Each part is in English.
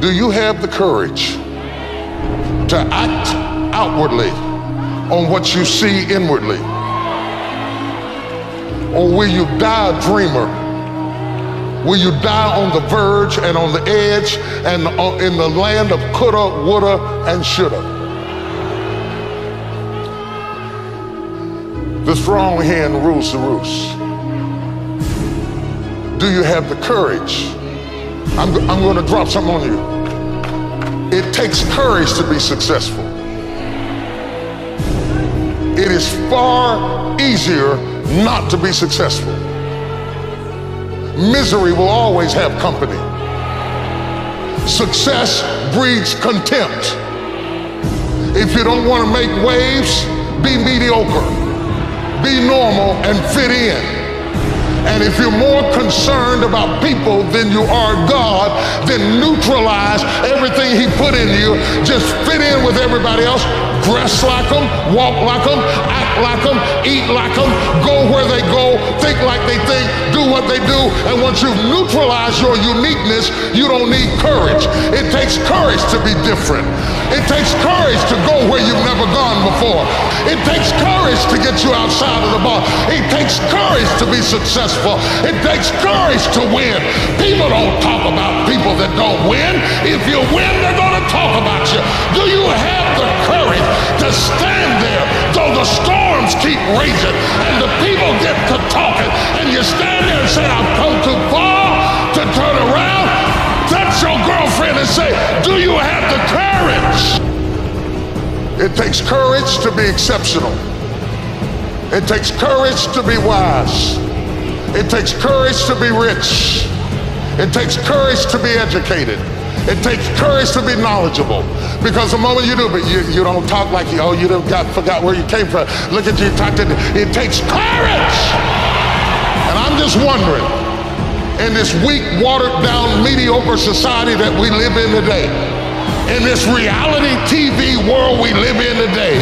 Do you have the courage to act outwardly on what you see inwardly? Or will you die a dreamer? Will you die on the verge and on the edge and in the land of coulda, woulda, and shoulda? The strong hen rules the roost. Do you have the courage? I'm going to drop something on you. It takes courage to be successful. It is far easier not to be successful. Misery will always have company. Success breeds contempt. If you don't want to make waves, be mediocre. Be normal and fit in. And if you're more concerned about people than you are God, then neutralize everything He put in you. Just fit in with everybody else. Dress like them, walk like them, act like them, eat like them, go where they go, think like they think, do what they do. And once you've neutralized your uniqueness, you don't need courage. It takes courage to be different. It takes courage to go where you've never gone before. It takes courage to get you outside of the box. It takes courage to be successful. It takes courage to win. People don't talk about people that don't win. If you win, they're going to talk about you. Do you have the courage to stand there though the storms keep raging and the people get to talking and you stand there and say, I've come too far to turn around? Touch your girlfriend and say, do you have the courage? It takes courage to be exceptional. It takes courage to be wise. It takes courage to be rich. It takes courage to be educated. It takes courage to be knowledgeable. Because the moment you do, but you don't talk like you forgot where you came from. Look at you, it takes courage. And I'm just wondering, in this weak, watered down, mediocre society that we live in today, in this reality TV world we live in today,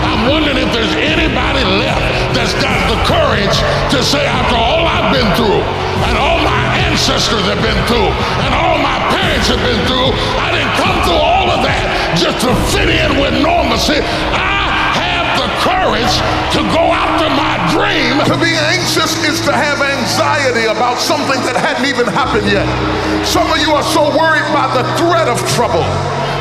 I'm wondering if there's anybody left that's got the courage to say, after all I've been through, and all my ancestors have been through, and all my parents have been through, I didn't come through all of that just to fit in with normalcy. I have the courage to go after my dream. To be anxious is to have anxiety about something that hadn't even happened yet. Some of you are so worried by the threat of trouble.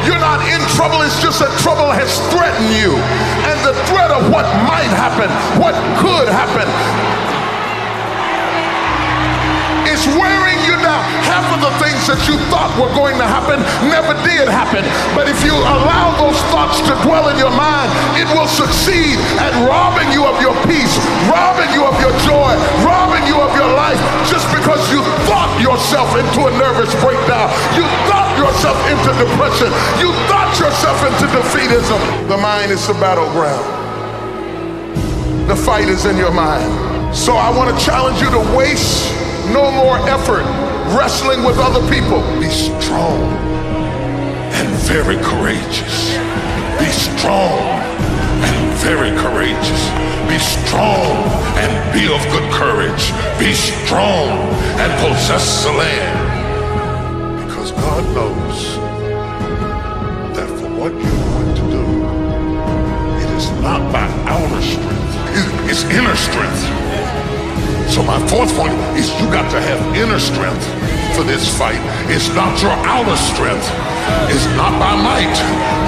You're not in trouble, it's just that trouble has threatened you. And the threat of what might happen, what could happen, is wearing you down. Half of the things that you thought were going to happen never did happen. But if you allow those thoughts to dwell in your mind, it will succeed at robbing you of your peace, robbing you of your joy, robbing you of your life, just because you thought yourself into a nervous breakdown. You thought yourself into depression. You thought yourself into defeatism. The mind is the battleground. The fight is in your mind. So I want to challenge you to waste no more effort wrestling with other people. Be strong and very courageous. Be strong and very courageous. Be strong and be of good courage. Be strong and possess the land. Because God knows that for what you're going to do, it is not by outer strength, it's inner strength. So my fourth point is you got to have inner strength for this fight. It's not your outer strength. It's not by might,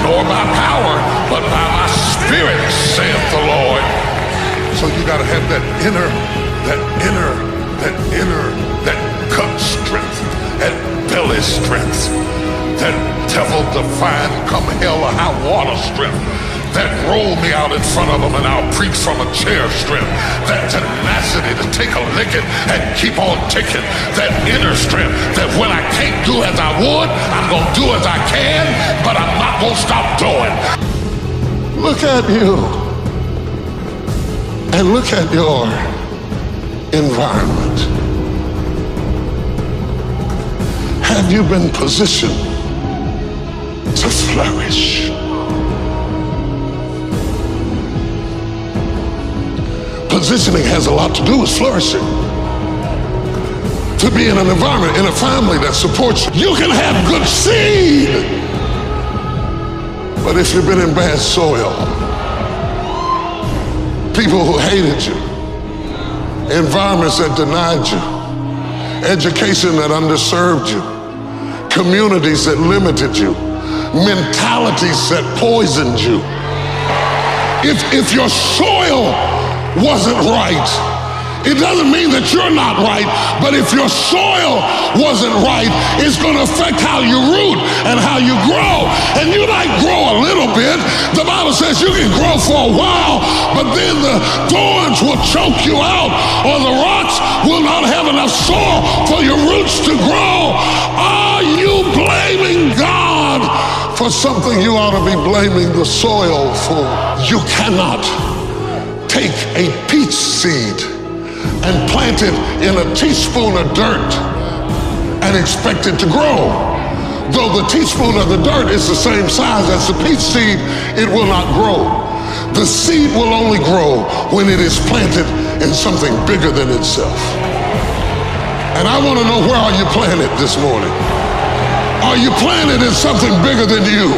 nor by power, but by my spirit, saith the Lord. So you got to have that gut strength, that belly strength, that devil-defying come hell or high water strength, that roll me out in front of them and I'll preach from a chair strength, that tenacity to take a licking and keep on ticking, that inner strength that when I can't do as I would, I'm going to do as I can, but I'm not going to stop doing. Look at you and look at your environment. Have you been positioned to flourish? Positioning has a lot to do with flourishing. to be in an environment, in a family that supports you. You can have good seed, but if you've been in bad soil, people who hated you, environments that denied you, education that underserved you, communities that limited you, mentalities that poisoned you. If your soil wasn't right, it doesn't mean that you're not right, but if your soil wasn't right, it's going to affect how you root and how you grow. And you might grow a little bit. The Bible says you can grow for a while, but then the thorns will choke you out, or the rocks will not have enough soil for your roots to grow. Are you blaming God for something you ought to be blaming the soil for? You cannot take a peach seed and plant it in a teaspoon of dirt and expect it to grow. Though the teaspoon of the dirt is the same size as the peach seed, it will not grow. The seed will only grow when it is planted in something bigger than itself. And I want to know, where are you planted this morning? Are you planted in something bigger than you?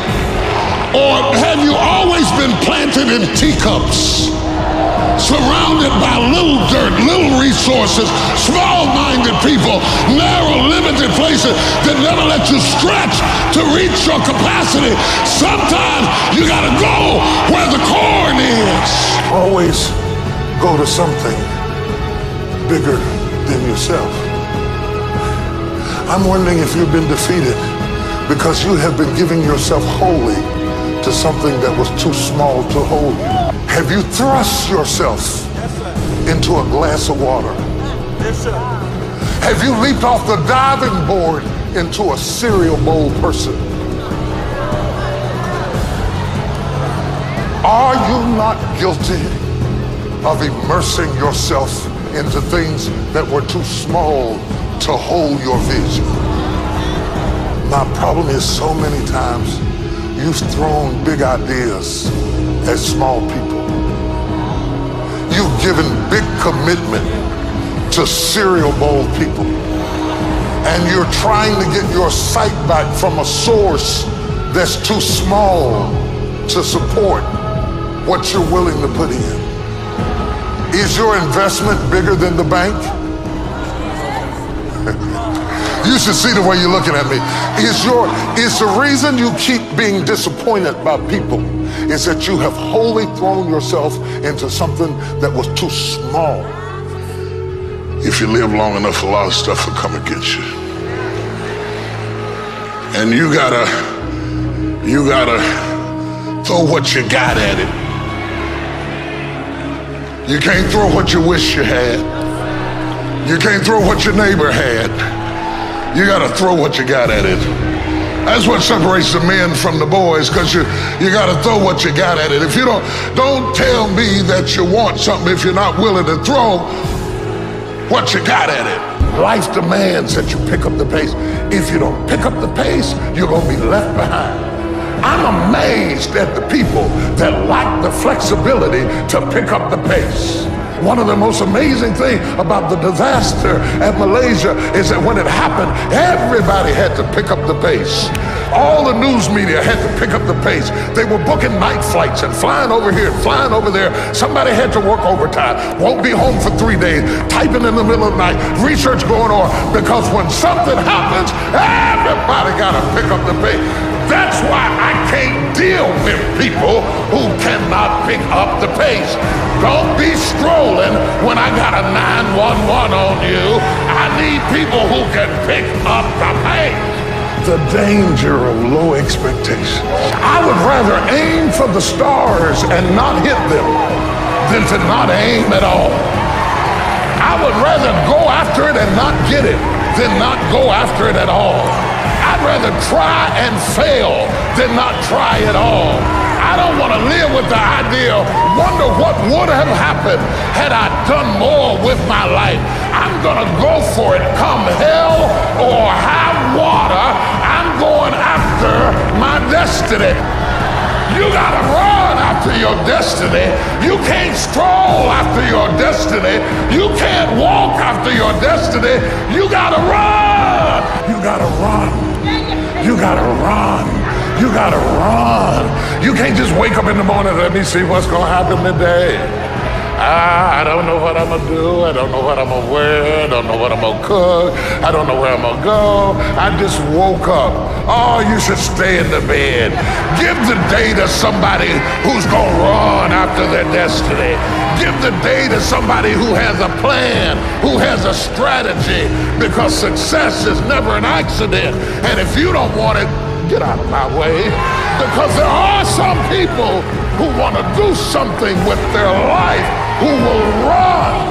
Or have you always been planted in teacups, surrounded by little dirt, little resources, small-minded people, narrow, limited places that never let you stretch to reach your capacity? Sometimes you gotta go where the corn is. Always go to something bigger than yourself. I'm wondering if you've been defeated because you have been giving yourself wholly to something that was too small to hold you. Have you thrust yourself into a glass of water? Yes, sir. Have you leaped off the diving board into a cereal bowl person? Are you not guilty of immersing yourself into things that were too small to hold your vision? My problem is, so many times you've thrown big ideas at small people. You've given big commitment to cereal bowl people. And you're trying to get your sight back from a source that's too small to support what you're willing to put in. Is your investment bigger than the bank? You should see the way you're looking at me. Is the reason you keep being disappointed by people is that you have wholly thrown yourself into something that was too small. If you live long enough, a lot of stuff will come against you. And you gotta throw what you got at it. You can't throw what you wish you had. You can't throw what your neighbor had. You gotta throw what you got at it. That's what separates the men from the boys, because you gotta throw what you got at it. If you don't tell me that you want something if you're not willing to throw what you got at it. Life demands that you pick up the pace. If you don't pick up the pace, you're gonna be left behind. I'm amazed at the people that lack the flexibility to pick up the pace. One of the most amazing things about the disaster at Malaysia is that when it happened, everybody had to pick up the pace. All the news media had to pick up the pace. They were booking night flights and flying over here and flying over there. Somebody had to work overtime, won't be home for 3 days, typing in the middle of the night, research going on, because when something happens, everybody got to pick up the pace. That's why I can't deal with people who cannot pick up the pace. Don't be strolling when I got a 911 on you. I need people who can pick up the pace. The danger of low expectations. I would rather aim for the stars and not hit them than to not aim at all. I would rather go after it and not get it than not go after it at all. I'd rather try and fail than not try at all. I don't want to live with the idea, wonder what would have happened had I done more with my life. I'm going to go for it, come hell or high water. I'm going after my destiny. You got to run after after your destiny. You can't stroll after your destiny. You can't walk after your destiny. You gotta run. You gotta run. You gotta run. You gotta run. You can't just wake up in the morning, let me see what's gonna happen today. I don't know what I'm gonna do. I don't know what I'm gonna wear. I don't know what I'm gonna cook. I don't know where I'm gonna go. I just woke up. Oh, you should stay in the bed. Give the day to somebody who's gonna run after their destiny. Give the day to somebody who has a plan, who has a strategy, because success is never an accident. And if you don't want it, get out of my way, because there are some people who want to do something with their life, who will run